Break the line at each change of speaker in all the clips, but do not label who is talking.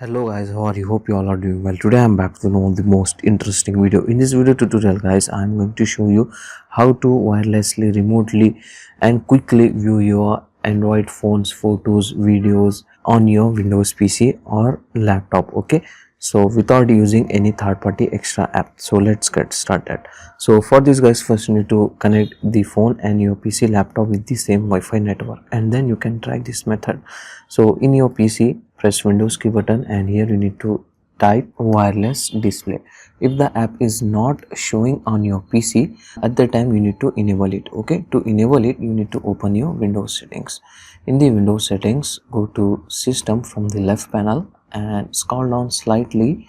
Hello guys, how are you? Hope you all are doing well. Today I'm back with one of the most interesting video. In this video tutorial guys, I'm going to show you how to wirelessly, remotely and quickly view your Android phone's photos, videos on your Windows PC or laptop. Okay, so without using any third-party extra app. So let's get started. So for this guys, first you need to connect the phone and your PC laptop with the same Wi-Fi network, and then you can try this method. So in your PC, press Windows key button, and here you need to type wireless display. If the app is not showing on your PC at the time, you need to enable it. Okay, to enable it you need to open your Windows settings. In the Windows settings, go to system from the left panel and scroll down slightly.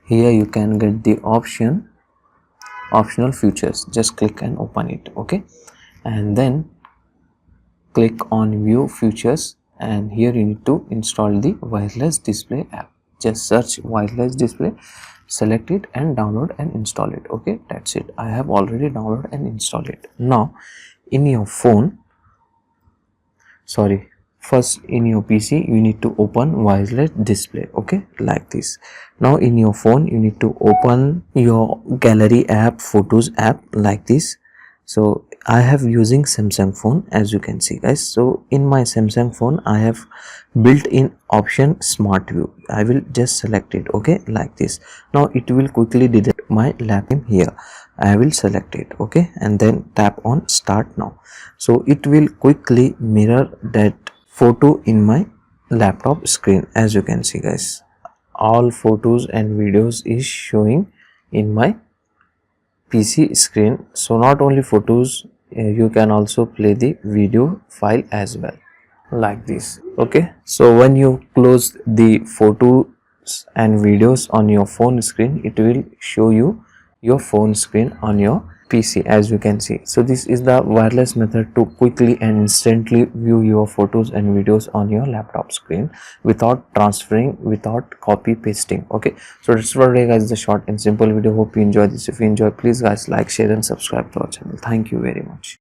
Here you can get the optional features. Just click and open it. Okay, and then click on view features, and here you need to install the wireless display app. Just search wireless display, select it and download and install it. Okay, that's it. I have already downloaded and installed it. Now in your phone, first in your PC you need to open wireless display. Okay, like this. Now in your phone you need to open your gallery app, photos app, like this. So I have using Samsung phone, as you can see guys. So in my Samsung phone I have built in option smart view. I will just select it. Okay, like this. Now it will quickly detect my laptop. Here I will select it. Okay, and then tap on start now. So it will quickly mirror that photo in my laptop screen. As you can see guys, all photos and videos is showing in my PC screen. So not only photos, you can also play the video file as well, like this. Okay, so when you close the photos and videos on your phone screen, it will show you your phone screen on your PC, as you can see. So this is the wireless method to quickly and instantly view your photos and videos on your laptop screen without transferring, without copy pasting. Okay, so that's for today guys, the short and simple video. Hope you enjoyed this. If you enjoy, please guys like, share and subscribe to our channel. Thank you very much.